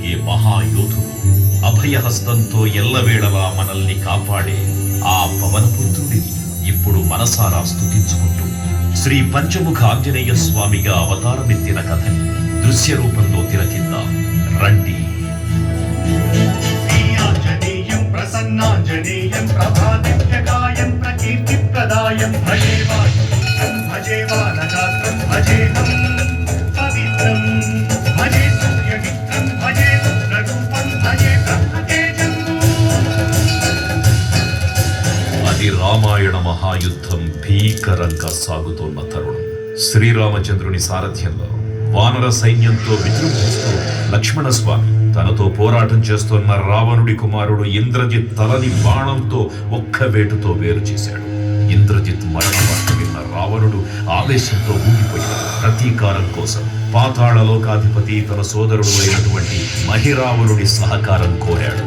తిరిగే మహాయోధుడు, అభయహస్తంతో ఎల్లవేళలా మనల్ని కాపాడే ఆ పవనపుత్రుడిని ఇప్పుడు మనసారా స్తుతించుకుంటూ శ్రీ పంచముఖ ఆంజనేయ స్వామిగా అవతారమెత్తిన కథని దృశ్య రూపంలో తిలకిద్దాం రండి. ప్రసన్నాంజనేయం ప్రభాదిత్యకాయం ప్రకీర్తిప్రదాయం భజేవాయుం భజేవానగాత్రం భజేహం పవిత్రం భజే సూర్యమిత్రం భజే రుద్రరూపం భజే బ్రహ్మతేజం. అది రామాయణ మహాయుద్ధం భీకరంగా సాగుతోన్న తరుణం. శ్రీరామచంద్రుని సారథ్యంలో వానర సైన్యంతో విజృంభిస్తూ లక్ష్మణస్వామి తనతో పోరాటం చేస్తున్న రావణుడి కుమారుడు ఇంద్రజిత్ తలని బాణంతో ఒక్క వేటుతో వేరు చేశాడు. ఇంద్రజిత్ మరణ వార్త విన్న రావణుడు ఆవేశంతో ఊగిపోయాడు. ప్రతీకారం కోసం పాతాళ లోకాధిపతి తన సోదరుడు అయినటువంటి మహిరావణుడి సహకారం కోరాడు.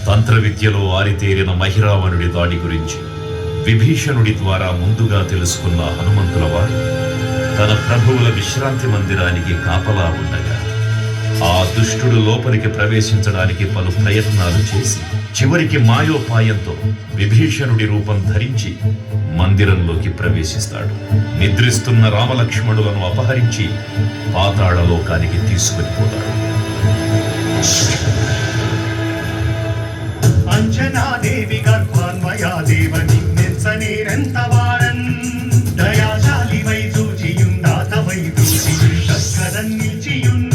తంత్ర విద్యలో ఆరితేరిన మహిరావణుడి దాడి గురించి విభీషణుడి ద్వారా ముందుగా తెలుసుకున్న హనుమంతుల వారు తన ప్రభువుల విశ్రాంతి మందిరానికి కాపలా ఉండగా ఆ దుష్టుడు లోపలికి ప్రవేశించడానికి పలు ప్రయత్నాలు చేసి చివరికి మాయోపాయంతో విభీషణుడి రూపం ధరించి మందిరంలోకి ప్రవేశిస్తాడు. నిద్రిస్తున్న రామలక్ష్మణులను అపహరించి పాతాళ లోకానికి తీసుకుని పోతాడు. అంజనాదేవి గర్భాన్వయా దేవ నిన్నెచ్చనేనంత వారన్ దయాశాలి వై చూచియుందాత వై దూషియున్ నిల్చియున్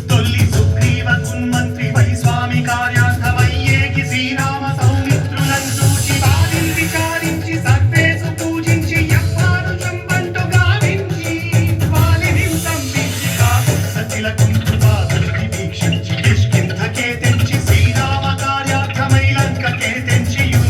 తొల్లి సుగ్రీవ కున్మంత్రి వై స్వామి కార్యార్థమయ్యేకి శ్రీరామ సౌమిత్రులను చూచి వారిని విచారించి సర్వేసు పూజించి యవ్వాను చంపంటు గావించి వాలిని సంపించి కాకు సతిల కుంకుపాదుని వీక్షించి కిష్కింధకే తెంచి శ్రీరామ కార్యార్థమై లంకకే తెంచియున్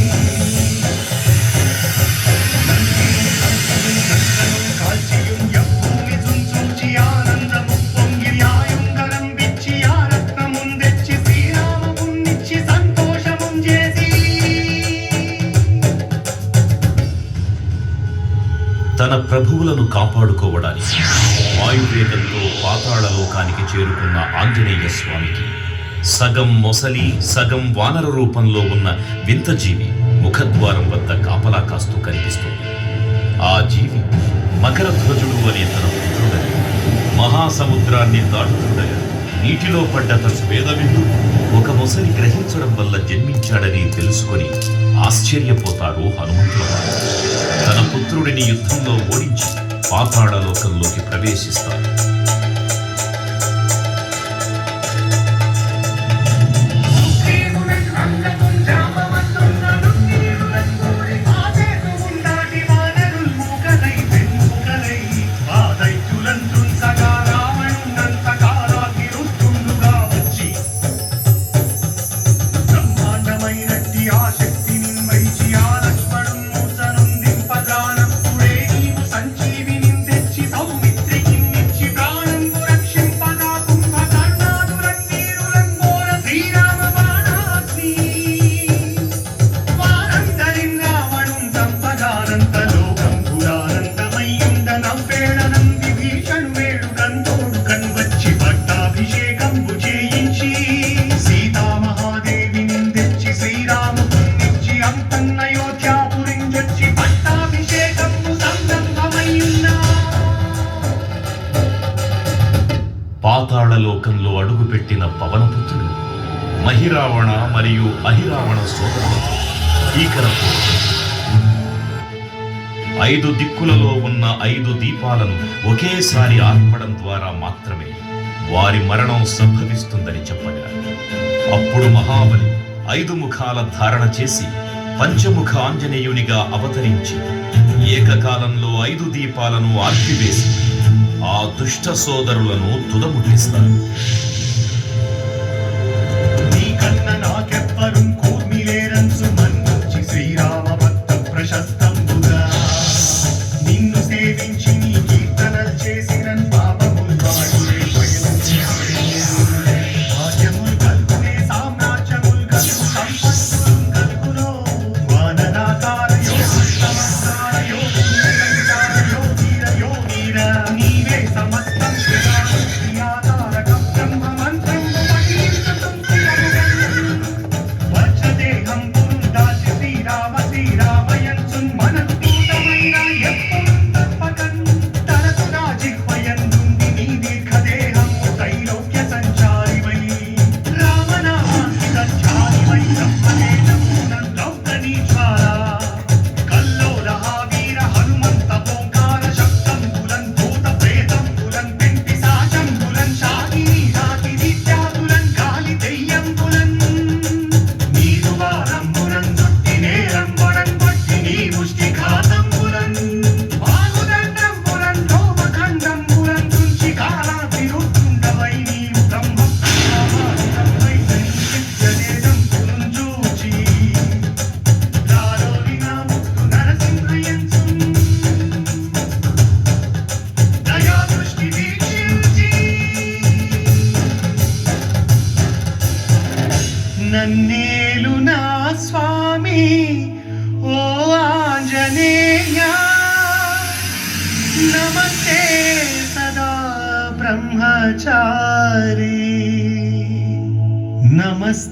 కాల్చియున్ యవ్వూమి చుంచుంచి ఆనందము పొంగి ఆయుంగరం విచ్చి ఆ రత్నమున్ తెచ్చి శ్రీరామమున్నిచ్చి సంతోషముం చేసి తన ప్రభువులను కాపాడుకోవడానికి వాయువేగంతో పాతాళ లోకానికి చేరుకున్న ఆంజనేయ స్వామికి సగం మొసలి సగం వానర రూపంలో ఉన్న వింత జీవి ముఖద్వారం వద్ద కాపలా కాస్తూ కనిపిస్తుంది. ఆ జీవి మకర ధ్వజుడు అనే తన పుత్రుడని మహాసముద్రాన్ని దాటుతుండగా నీటిలో పడ్డ తన వేదవిందు ఒక మొసలి గ్రహించడం వల్ల జన్మించాడని తెలుసుకొని ఆశ్చర్యపోతాడు హనుమంతుల వారు. తన పుత్రుడిని యుద్ధంలో ఓడించి పాతాళ లోకంలోకి ప్రవేశిస్తాడు. పాతాళ లోకంలో అడుగుపెట్టిన పవనపుత్రుడు మహిరావణ మరియు అహిరావణ సోదరులతో భీకరపు 5 దిక్కులలో ఉన్న 5 దీపాలను ఒకేసారి ఆర్పడం ద్వారా మాత్రమే వారి మరణం సంభవిస్తుందని చెప్పగా అప్పుడు మహాబలి 5 ముఖాల ధారణ చేసి పంచముఖ ఆంజనేయునిగా అవతరించి ఏకకాలంలో 5 దీపాలను ఆర్పివేసి ఆ దుష్ట సోదరులను తుదముట్టిస్తారు. నీ కన్న నాకెవ్వరు కూర్మిలేరంచు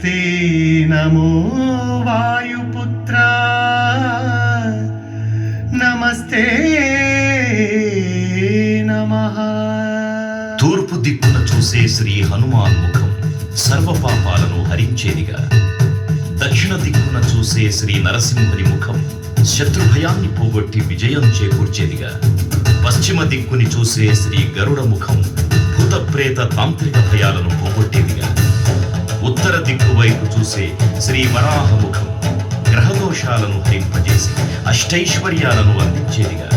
నమస్తే నమో వాయుపుత్ర నమస్తే నమః. తూర్పు దిక్కున చూసే శ్రీ హనుమాన్ ముఖం సర్వ పాపాలను హరించేదిగా, దక్షిణ దిక్కున చూసే శ్రీ నరసింహుని ముఖం శత్రుభయాన్ని పోగొట్టి విజయం చేకూర్చేదిగా, పశ్చిమ దిక్కుని చూసే శ్రీ గరుడ ముఖం భూత ప్రేత తాంత్రిక భయాలను పోగొట్టేదిగా, ఉత్తర దిక్కు వైపు చూసే శ్రీ వరాహ ముఖం గ్రహదోషాలను హరింపజేసి అష్టైశ్వర్యాలను అందించేదిగా,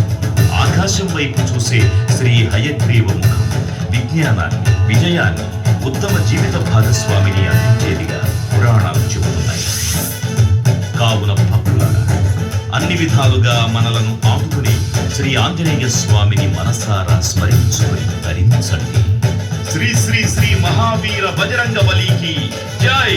ఆకాశం వైపు చూసే శ్రీ హయగ్రీవ ముఖం విజ్ఞానాన్ని, విజయాన్ని, ఉత్తమ జీవిత భాగస్వామిని అందించేదిగా పురాణాలు చెబుతున్నాయి. కావున భక్తులారా, అన్ని విధాలుగా మనలను ఆదుకుని శ్రీ ఆంజనేయ స్వామిని మనసారా స్మరించుకొని ధరించండి. శ్రీ శ్రీ శ్రీ మహావీర బజరంగ బలికి జై.